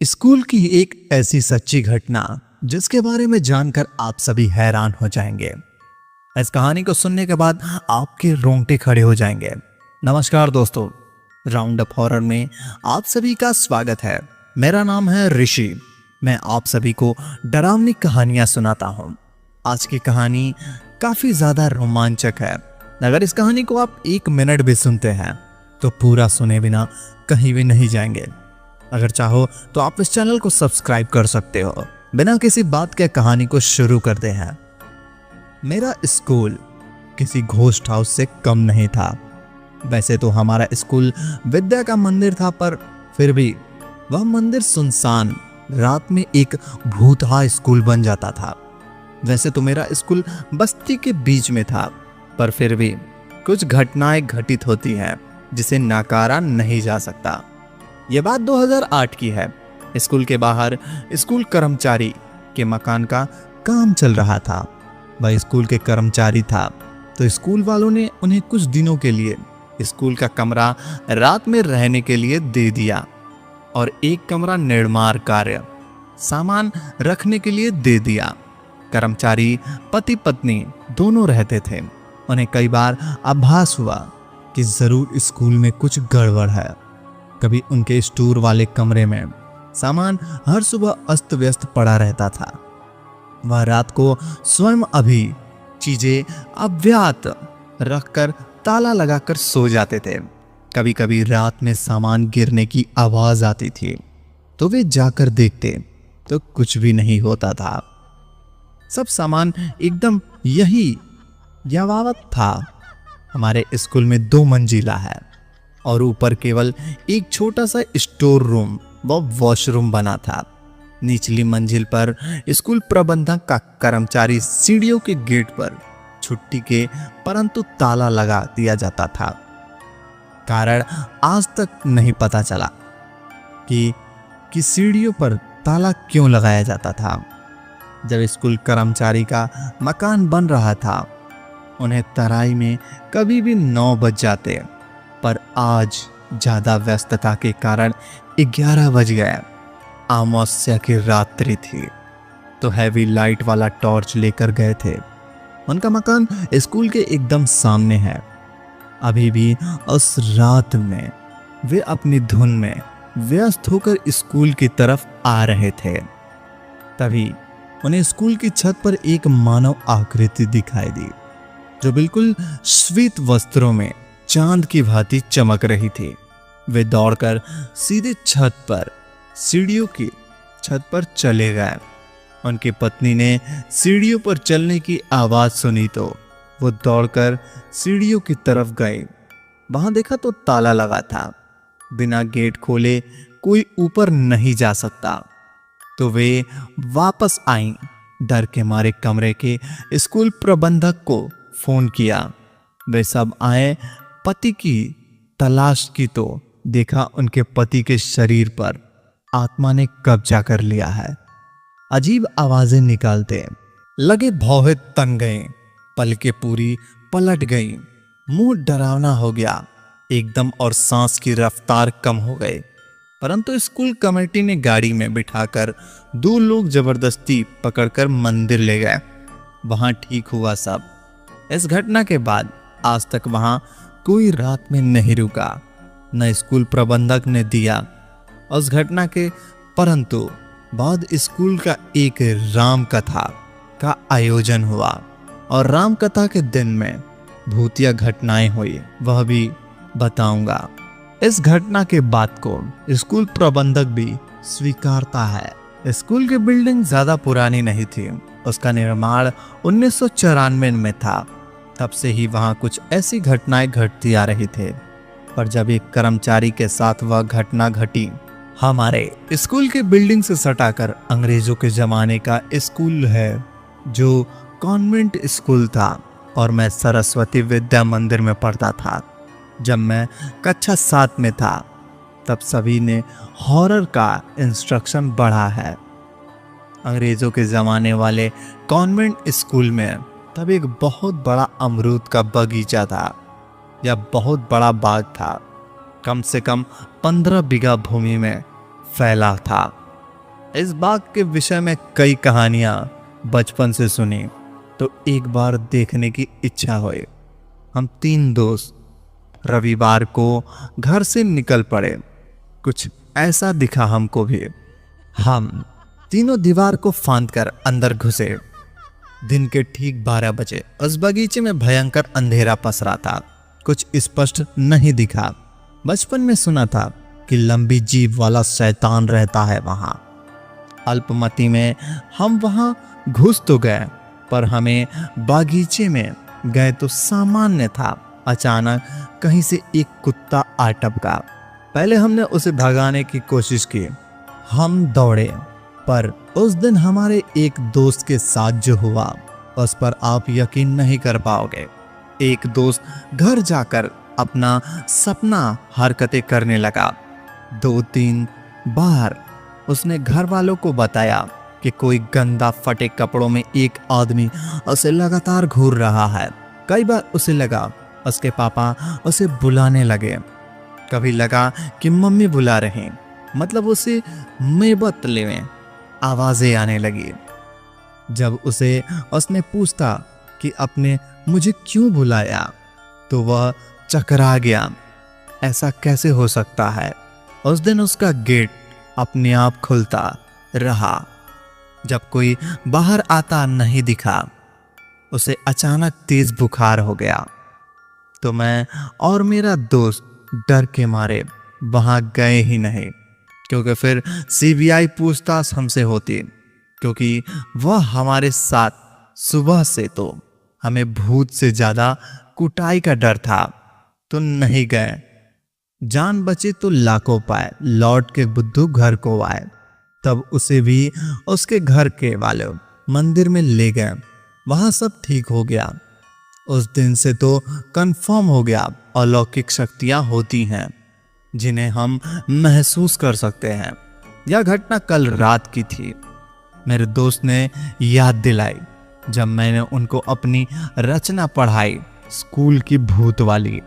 School की एक ऐसी सच्ची घटना जिसके बारे में जानकर आप सभी हैरान हो जाएंगे। इस कहानी को सुनने के बाद आपके रोंगटे खड़े हो जाएंगे। नमस्कार दोस्तों, राउंड अप हॉरर में आप सभी का स्वागत है। मेरा नाम है ऋषि। मैं आप सभी को डरावनी कहानियां सुनाता हूं। आज की कहानी काफी ज्यादा रोमांचक है। अगर इस कहानी को आप 1 मिनट भी सुनते हैं तो पूरा सुने बिना कहीं भी नहीं जाएंगे। अगर चाहो तो आप इस चैनल को सब्सक्राइब कर सकते हो। बिना किसी बात के कहानी को शुरू करते हैं। मेरा स्कूल किसी घोस्ट हाउस से कम नहीं था। वैसे तो हमारा स्कूल विद्या का मंदिर था, पर फिर भी वह मंदिर सुनसान रात में एक भूतहा स्कूल बन जाता था। वैसे तो मेरा स्कूल बस्ती के बीच में था, पर फिर भी कुछ घटनाएं घटित होती हैं जिसे नकारा नहीं जा सकता। यह बात 2008 की है। स्कूल के बाहर स्कूल कर्मचारी के मकान का काम चल रहा था। वह स्कूल के कर्मचारी था, तो स्कूल वालों ने उन्हें कुछ दिनों के लिए स्कूल का कमरा रात में रहने के लिए दे दिया और एक कमरा निर्माण कार्य सामान रखने के लिए दे दिया। कर्मचारी पति पत्नी दोनों रहते थे। उन्हें कई बार आभास हुआ कि जरूर स्कूल में कुछ गड़बड़ है। कभी उनके स्टोर वाले कमरे में सामान हर सुबह अस्त व्यस्त पड़ा रहता था। वह रात को स्वयं अभी चीजें अव्यात रखकर ताला लगाकर सो जाते थे। कभी कभी रात में सामान गिरने की आवाज आती थी तो वे जाकर देखते तो कुछ भी नहीं होता था। सब सामान एकदम यही यथावत था। हमारे स्कूल में 2 मंजिला है और ऊपर केवल एक छोटा सा स्टोर रूम व वॉशरूम बना था। निचली मंजिल पर स्कूल प्रबंधक का कर्मचारी सीढ़ियों के गेट पर छुट्टी के परंतु ताला लगा दिया जाता था। कारण आज तक नहीं पता चला कि सीढ़ियों पर ताला क्यों लगाया जाता था। जब स्कूल कर्मचारी का मकान बन रहा था, उन्हें तराई में कभी भी 9 बज जाते, पर आज ज्यादा व्यस्तता के कारण 11 बज गया। अमावस्या की रात्रि थी तो हैवी लाइट वाला टॉर्च लेकर गए थे। उनका मकान स्कूल के एकदम सामने है। अभी भी उस रात में वे अपनी धुन में व्यस्त होकर स्कूल की तरफ आ रहे थे। तभी उन्हें स्कूल की छत पर एक मानव आकृति दिखाई दी जो बिल्कुल श्वेत वस्त्रों में चांद की भांति चमक रही थी। वे दौड़कर सीधे सीढ़ियों की छत पर चले गए। उनकी पत्नी ने सीढ़ियों पर चलने की आवाज सुनी तो वो दौड़कर सीढ़ियों की तरफ गए। वहां देखा तो ताला लगा था। बिना गेट खोले कोई ऊपर नहीं जा सकता, तो वे वापस आई। डर के मारे कमरे के स्कूल प्रबंधक को फोन किया। वे सब आए, पति की तलाश की तो देखा उनके पति के शरीर पर आत्मा ने कब्जा कर लिया है। अजीब आवाजें निकालते लगे, भौहें तन गए, पलकें पूरी पलट गई, मुंह डरावना हो गया एकदम और सांस की रफ्तार कम हो गई। परंतु स्कूल कमेटी ने गाड़ी में बिठाकर 2 लोग जबरदस्ती पकड़कर मंदिर ले गए। वहां ठीक हुआ सब। इस घटना के बाद आज तक वहां कोई रात में नहीं रुका, न स्कूल प्रबंधक ने दिया उस घटना के। परंतु बाद स्कूल का एक राम कथा का आयोजन हुआ और राम कथा के दिन में भूतिया घटनाएं हुई, वह भी बताऊंगा। इस घटना के बाद को स्कूल प्रबंधक भी स्वीकारता है। स्कूल की बिल्डिंग ज्यादा पुरानी नहीं थी। उसका निर्माण 1994 में था। तब से ही वहां कुछ ऐसी घटनाएं घटती आ रही थे। पर जब एक कर्मचारी के साथ वह घटना घटी, हमारे स्कूल के बिल्डिंग से सटाकर अंग्रेजों के जमाने का स्कूल है जो कॉन्वेंट स्कूल था, और मैं सरस्वती विद्या मंदिर में पढ़ता था। जब मैं कक्षा 7 में था तब सभी ने हॉरर का इंस्ट्रक्शन बढ़ा है। अंग्रेजों के जमाने वाले कॉन्वेंट स्कूल में तब एक बहुत बड़ा अमरूद का बगीचा था, या बहुत बड़ा बाग था। कम से कम 15 बीघा भूमि में फैला था। इस बाग के विषय में कई कहानियां बचपन से सुनी तो एक बार देखने की इच्छा हुई। हम 3 दोस्त रविवार को घर से निकल पड़े। कुछ ऐसा दिखा हमको भी। हम तीनों दीवार को फांद कर अंदर घुसे। दिन के ठीक 12 बजे उस बगीचे में भयंकर अंधेरा पसरा था। कुछ स्पष्ट नहीं दिखा। बचपन में सुना था कि लंबी जीभ वाला शैतान रहता है वहां। अल्पमति में हम वहां घुस तो गए, पर हमें बागीचे में गए तो सामान्य था। अचानक कहीं से एक कुत्ता आ टपका। पहले हमने उसे भगाने की कोशिश की। हम दौड़े, पर उस दिन हमारे एक दोस्त के साथ जो हुआ उस पर आप यकीन नहीं कर पाओगे। एक दोस्त घर जाकर अपना सपना हरकतें करने लगा। 2-3 बार उसने घर वालों को बताया कि कोई गंदा फटे कपड़ों में एक आदमी उसे लगातार घूर रहा है। कई बार उसे लगा उसके पापा उसे बुलाने लगे। कभी लगा कि मम्मी बुला रहे, मतलब उसे मेबतले में आवाजें आने लगी। जब उसने पूछता कि आपने मुझे क्यों बुलाया, तो वह चकरा गया। ऐसा कैसे हो सकता है? उस दिन उसका गेट अपने आप खुलता रहा। जब कोई बाहर आता नहीं दिखा, उसे अचानक तेज बुखार हो गया। तो मैं और मेरा दोस्त डर के मारे वहां गए ही नहीं, क्योंकि फिर सीबीआई पूछताछ हमसे होती, क्योंकि वह हमारे साथ सुबह से तो हमें भूत से ज्यादा कुटाई का डर था। तो नहीं गए। जान बचे तो लाखों पाए। लौट के बुद्धू घर को आए, तब उसे भी उसके घर के वाले मंदिर में ले गए। वहां सब ठीक हो गया। उस दिन से तो कंफर्म हो गया अलौकिक शक्तियां होती हैं जिन्हें हम महसूस कर सकते हैं। यह घटना कल रात की थी। मेरे दोस्त ने याद दिलाई जब मैंने उनको अपनी रचना पढ़ाई, स्कूल की भूत वाली।